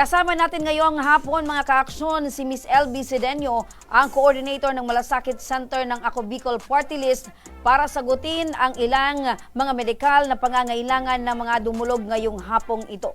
Kasama natin ngayong hapon mga kaaksyon si Miss LB Sedeño, ang coordinator ng Malasakit Center ng Ako Bicol Party List para sagutin ang ilang mga medikal na pangangailangan ng mga dumulog ngayong hapong ito.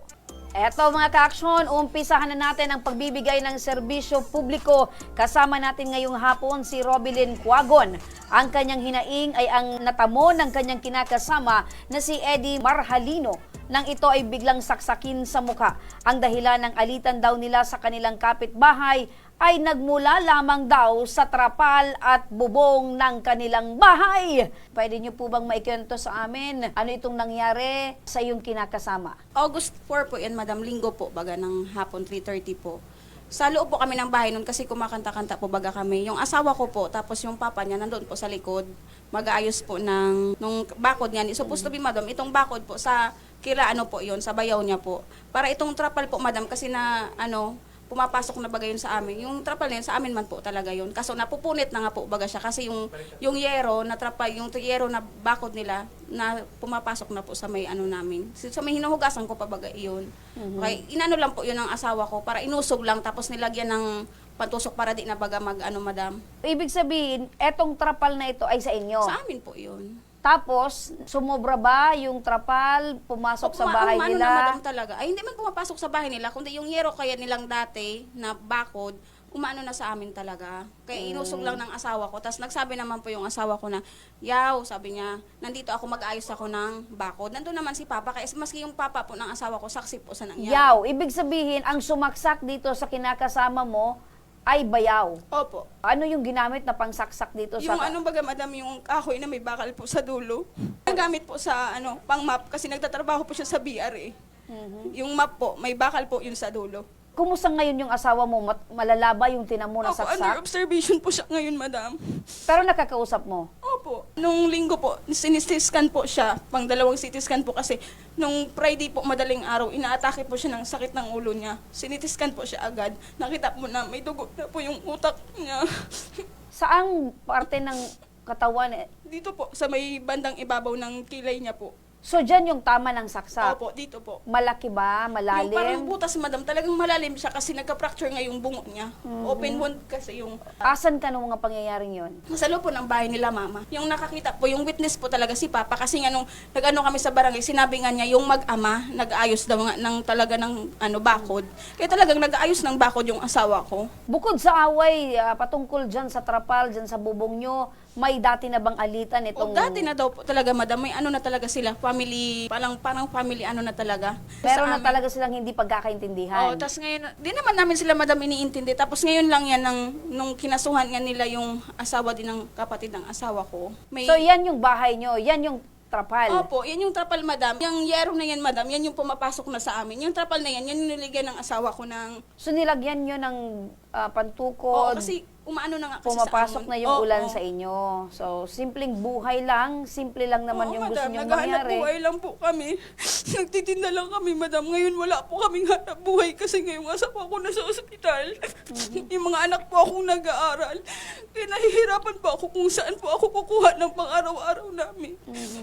Eto mga kaaksyon, umpisahan na natin ang pagbibigay ng serbisyo publiko. Kasama natin ngayong hapon si Robilyn Cuagon. Ang kanyang hinaing ay ang natamo ng kanyang kinakasama na si Eddie Marhalino nang ito ay biglang saksakin sa mukha. Ang dahilan ng alitan daw nila sa kanilang kapitbahay ay nagmula lamang daw sa trapal at bubong ng kanilang bahay. Pwede niyo po bang maikwento sa amin ano itong nangyari sa iyong kinakasama? August 4 po yan, Madam. Linggo po, baga ng hapon, 3:30 po. Sa loob po kami ng bahay nun kasi kumakanta-kanta po baga kami. Yung asawa ko po, tapos yung papa niya nandun po sa likod. Mag-aayos po nung bakod niya. Supposed to be, Madam, itong bakod po sa po yun, sa bayaw niya po. Para itong trapal po, Madam, kasi na pumapasok na baga yun sa amin. Yung trapal na yun, sa amin man po talaga yun. Kaso napupunit na nga po baga siya kasi yung yero na trapal, yung yero na bakod nila na pumapasok na po sa may namin. Sa may hinuhugasan ko pa baga yun. Okay, inano lang po yun ng asawa ko para inusog lang tapos nilagyan ng pantusok para di na baga Madam. Ibig sabihin, etong trapal na ito ay sa inyo? Sa amin po yun. Tapos, sumobra ba yung trapal, pumasok sa bahay Na, nila? Madam, talaga. Ay, hindi man pumapasok sa bahay nila, kundi yung yero kaya nilang dati na bakod, umano na sa amin talaga. Kaya inusog lang ng asawa ko. Tapos nagsabi naman po yung asawa ko na, yaw, sabi niya, nandito ako mag-ayos ako ng bakod. Nandun naman si Papa, kaya maski yung Papa po ng asawa ko, saksi po sa nangyari. Yaw, ibig sabihin, ang sumaksak dito sa kinakasama mo ay bayaw. Opo. Ano yung ginamit na pangsaksak dito Yung sa... baga, Madam, yung kahoy na may bakal po sa dulo. Nagamit po sa pang map kasi nagtatrabaho po siya sa BRA. Yung map po, may bakal po yun sa dulo. Kumusta ngayon yung asawa mo? Malalaba yung tinamo na Opo, under saksak? observation po siya ngayon, Madam. Pero nakakausap mo? Opo. Nung linggo po, siniscan po siya, pang 2 CT scan po kasi nung Friday po, madaling araw, inaatake po siya ng sakit ng ulo niya. Sinitiscan po siya agad. Nakita po na may dugo na po yung utak niya. Saang parte ng katawan? Dito po, sa may bandang ibabaw ng kilay niya po. So, dyan yung tama ng saksak? Opo, dito po. Malaki ba? Malalim? Yung parang butas, Madam, talagang malalim siya kasi nagka-fracture nga yung bungo niya. Open wound kasi yung... Asan ka nung mga pangyayaring yon? Sa loob po ng bahay nila, Mama. Yung nakakita po, yung witness po talaga si Papa kasi nga nung kami sa barangay, sinabi nga niya yung mag-ama, nag-aayos daw nga ng bakod. Kaya talagang nag-aayos ng bakod yung asawa ko. Bukod sa away, patungkol dyan sa trapal, dyan sa bubong nyo, may dati na bang alitan itong... O dati na daw po talaga, Madam, may na talaga sila, family, parang family na talaga. Meron Sa na amin. talaga silang hindi pagkakaintindihan. Oo, tapos ngayon, di naman namin sila, Madam, iniintindi. Tapos ngayon lang yan, nung kinasuhan nga nila yung asawa din ng kapatid ng asawa ko. So yan yung bahay nyo, yan yung trapal. Opo, yan yung trapal, Madam. Yung yero na yan, Madam, yan yung pumapasok na sa amin. Yung trapal na yan, yan yung niligyan ng asawa ko ng... So nilagyan nyo ng Oo, pantukod, kasi umaano na nga kasi pumapasok sa na amin. yung Oo, ulan oo. sa inyo. So simpleng buhay lang, simple lang naman Oo, yung gusto Madam, nyong naghahanap mangyari. buhay lang po kami. Nagtitinda lang kami, Madam. Ngayon wala po kaming hanap buhay kasi ngayong asawa ko nasa ospital. Yung mga anak po akong nag-aaral. Kaya nahihirapan po ako kung saan po ako kukuha ng pang-araw-araw namin.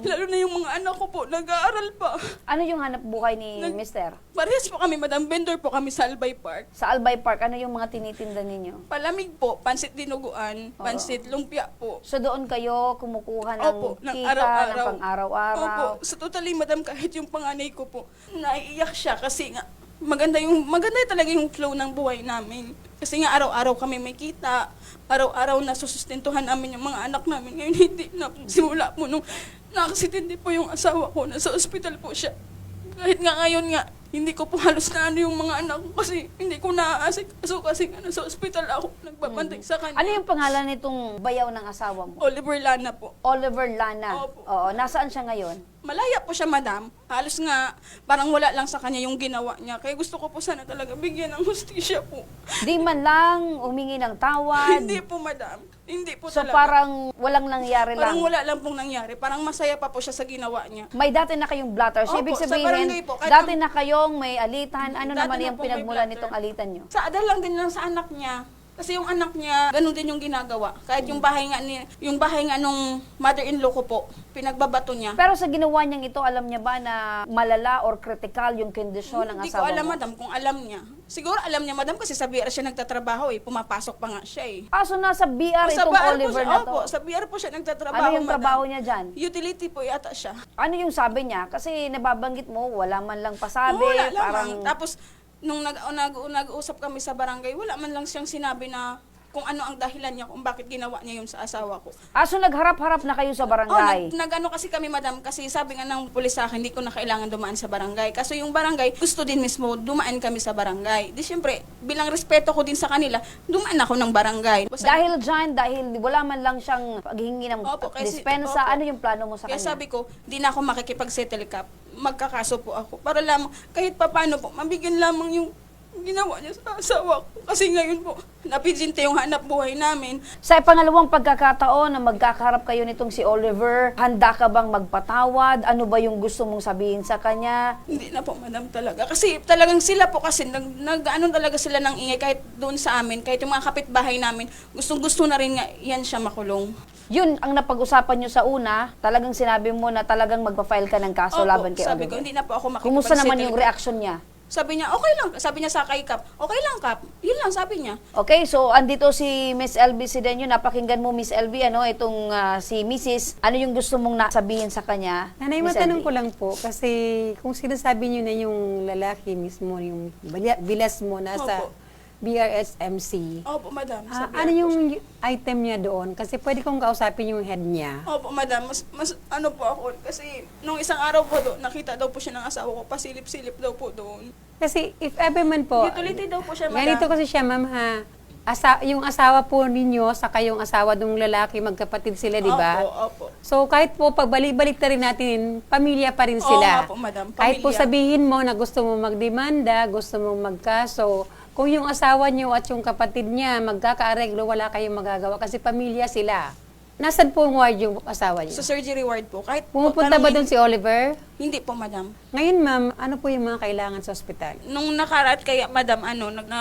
Lalo na yung mga anak ko po, nag-aaral pa. Ano yung hanap buhay ni Mister? Parehas po kami, Madam. Vendor po kami sa Albay Park. Sa Albay Park, ano yung mga tinitinda ninyo? Palamig po, pansit dinuguan, pansit lumpia po. So doon kayo kumukuha ng Opo, ng kita, araw-araw. ng pang-araw-araw. Opo, sa totally, Madam, kahit yung panganay ko po, naiiyak siya kasi nga, maganda talaga yung flow ng buhay namin. Kasi nga araw-araw kami may kita, araw-araw na susustentuhan namin yung mga anak namin. Ngayon hindi na, simula po nung na-accidente po yung asawa ko, nasa ospital po siya. Kahit nga ngayon nga, hindi ko po halos na yung mga anak ko kasi hindi ko naaasikaso kasi nga nasa ospital ako, nagbabantay sa kanya. Ano yung pangalan nitong bayaw ng asawa mo? Oliver Lana po. Oliver Lana. Opo. Oo, nasaan siya ngayon? Malaya po siya, Madam. Halos nga, parang wala lang sa kanya yung ginawa niya. Kaya gusto ko po sana talaga bigyan ng hustisya po. Di man lang humingi ng tawad. Hindi po, Madam. Hindi po So talaga. parang walang nangyari Parang lang. wala lang pong nangyari. Parang masaya pa po siya sa ginawa niya. May dati na kayong blatters. Opo, Ibig sa sabihin, barangay po, kahit dati na kayong may alitan. Ano Dati naman na yung po may pinagmulan blatter. nitong alitan nyo? Sa adal lang din lang sa anak niya. Kasi yung anak niya, ganun din yung ginagawa. Kahit yung bahay nga nung mother-in-law ko po, pinagbabato niya. Pero sa ginawa niyang ito, alam niya ba na malala or critical yung kondisyon ng Hindi ko asawa alam, mo? madam, kung alam niya. Siguro alam niya, madam, kasi sa BR siya nagtatrabaho Pumapasok pa nga siya So nasa BR Sa itong BR po Oliver siya, na to? opo, sa BR po siya nagtatrabaho, Ano yung madam. trabaho niya dyan? Utility po yata siya. Ano yung sabi niya? Kasi nababanggit mo, wala man lang pasabi. Wala Parang, lamang. Tapos, nung nag-uusap kami sa barangay, wala man lang siyang sinabi na kung ano ang dahilan niya, kung bakit ginawa niya yun sa asawa ko. so nagharap-harap na kayo sa barangay? Nag-ano kasi kami, madam, kasi sabi nga ng pulis sa akin, hindi ko na kailangan dumaan sa barangay. Kasi yung barangay, gusto din mismo, dumaan kami sa barangay. Di syempre, bilang respeto ko din sa kanila, dumaan ako ng barangay. Dahil dyan, dahil wala man lang siyang paghingi ng Opo, kasi- dispensa, opo. ano yung plano mo sa Kaya kanya? sabi ko, di na ako makikipag-settle cap. Magkakaso po ako. Para lamang, kahit papano po, mabigyan lamang yung ginawa niya sa asawa ko. Kasi ngayon po, napijinte yung hanap buhay namin. Sa pangalawang pagkakataon na magkakaharap kayo nitong si Oliver, handa ka bang magpatawad? Ano ba yung gusto mong sabihin sa kanya? Hindi na po, madam, talaga. Kasi talagang sila po kasi, nag-ano talaga sila ng ingay kahit doon sa amin, kahit yung mga kapitbahay namin, gustong-gusto na rin nga yan siya makulong. Yun ang napag-usapan nyo sa una, talagang sinabi mo na talagang magpa-file ka ng kaso Opo, laban kay sabi Oliver. ko, hindi na po ako Kumusta naman yung makikipag-settle. reaction niya? Sabi niya, okay lang. Sabi niya sa kay Kap, okay lang, Kap. Yun lang, sabi niya. Okay, so andito si Miss LB Sidenio. Napakinggan mo, Miss LB, itong si Mrs. Ano yung gusto mong nasabihin sa kanya? Nanay, Miss matanong LB? ko lang po, kasi kung sinasabi niyo na yung lalaki mismo, yung bilas mo nasa Opo. BRSMC, Opo, madam. sabi ano ako. yung item niya doon? Kasi pwede kong kausapin yung head niya. Opo, madam. Mas ano po ako. Kasi nung isang araw po doon, nakita daw po siya ng asawa ko. Pasilip-silip daw po doon. Kasi if ever man po, Utility daw po siya, madam. ganito kasi siya, ma'am, ha? Yung asawa po ninyo, saka yung asawa ng lalaki, magkapatid sila, di ba? Opo, opo. So, kahit po pagbalik-balik na rin natin, pamilya pa rin sila. Oo nga po, madam. Kahit po Pamilya. sabihin mo na gusto mo magdemanda, gusto mo magkaso, kung yung asawa niyo at yung kapatid niya magkakaareglo, wala kayong magagawa kasi pamilya sila. Nasaan po ang ward yung asawa niyo? Sa surgery ward po. Kahit Pumupunta ba doon tanungin- si Oliver? Hindi po, madam. Ngayon, ma'am, ano po yung mga kailangan sa ospital? Nung nakaraat kaya, madam,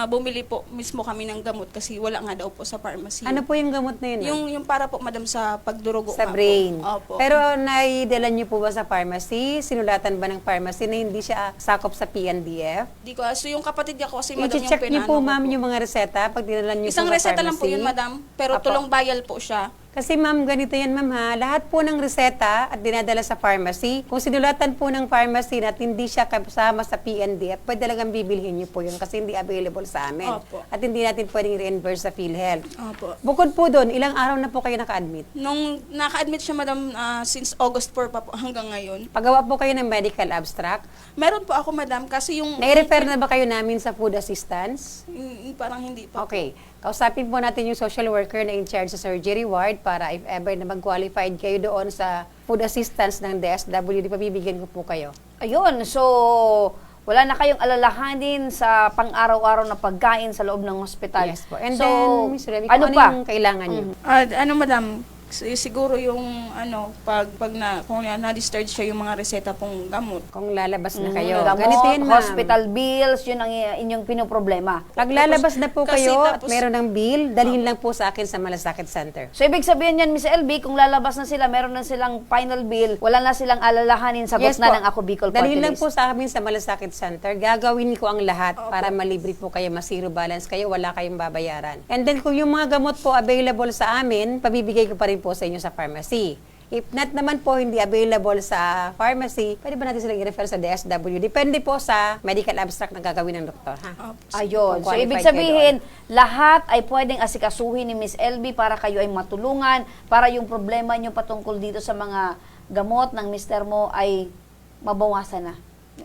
bumili po mismo kami ng gamot kasi wala nga daw po sa pharmacy. Ano po yung gamot na yun, ma'am? Yung para po, madam, sa pagdurugo Sa nga brain. Po. Opo. Pero naidala niyo po ba sa pharmacy? Sinulatan ba ng pharmacy na hindi siya sakop sa PNDF? Di ko, so yung kapatid niya ko kasi, madam, I-check niyo pinano po, ko ma'am, yung mga reseta pag dinala niyo Isang po sa reseta lang po pharmacy. yun, madam. Pero Apo. tulong bayal po siya. Kasi ma'am, ganito yan ma'am ha, lahat po ng reseta at dinadala sa pharmacy, kung sinulatan po ng pharmacy at hindi siya kasama sa PNDF, pwede lang bibilhin niyo po yun kasi hindi available sa amin. Opo. At hindi natin pwedeng reimburse sa PhilHealth. Opo. Bukod po doon, ilang araw na po kayo naka-admit? Nung naka-admit siya, madam, since August 4 pa po hanggang ngayon. Pagawa po kayo ng medical abstract. Meron po ako, madam, kasi yung... Nai-refer na ba kayo namin sa food assistance? Parang hindi pa. Okay. Kausapin po natin yung social worker na in charge sa surgery ward para if ever na mag-qualified kayo doon sa food assistance ng DSWD, pabibigyan ko po kayo. Ayun, so wala na kayong alalahanin sa pang-araw-araw na pagkain sa loob ng hospital. Yes po. And so, then, Miss Remy, ano kung pa? yung kailangan niyo? Madam, siguro yung kung na-discharge siya yung mga reseta pong gamot. Kung lalabas na kayo. Gamot, Ganito yun, ma'am. hospital bills, yun ang inyong pinoproblema. Pag lalabas na po Kasi kayo at tapos- meron ng bill, dalhin lang po sa akin sa Malasakit Center. So, ibig sabihin yan, Miss LB, kung lalabas na sila, meron na silang final bill, wala na silang alalahanin, sagot na po. ng Ako Bicol Party Dalhin lang List. po sa amin sa Malasakit Center. Gagawin ko ang lahat para malibre po kayo, ma-zero balance kayo, wala kayong babayaran. And then kung yung mga gamot po available sa amin, pabibigay ko pa rin po sa inyo sa pharmacy. If not naman po hindi available sa pharmacy, pwede ba natin silang i-refer sa DSW? Depende po sa medical abstract na gagawin ng doktor. Ha? Ayun. Kung So, qualified ibig kayo sabihin, lahat ay pwedeng asikasuhin ni Miss LB para kayo ay matulungan, para yung problema nyo patungkol dito sa mga gamot ng mister mo ay mabawasan na.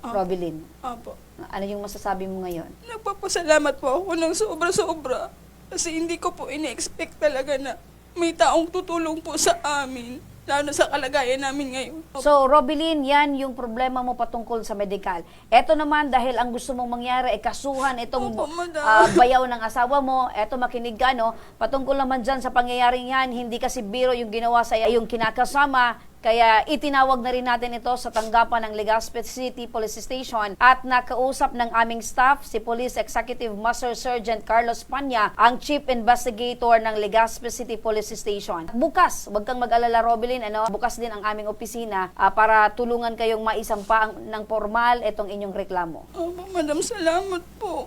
Robilyn, Opo. ano yung masasabi mo ngayon? Nagpapasalamat po ako ng sobra-sobra. Kasi hindi ko po ini-expect talaga na may taong tutulong po sa amin. Lalo sa kalagayan namin ngayon. So, Robilyn, yan yung problema mo patungkol sa medical. Eto naman, dahil ang gusto mong mangyari ay kasuhan itong Opo, madam. bayaw ng asawa mo, eto makinig ka, no? Patungkol naman dyan sa pangyayaring yan, hindi kasi biro yung ginawa sa yung kinakasama, Kaya itinawag na rin natin ito sa tanggapan ng Legazpi City Police Station at nakausap ng aming staff si Police Executive Master Sergeant Carlos Panya, ang Chief Investigator ng Legazpi City Police Station. Bukas, wag kang mag-alala Robilin, bukas din ang aming opisina para tulungan kayong maisampa ng formal itong inyong reklamo. Opo, madam, salamat po.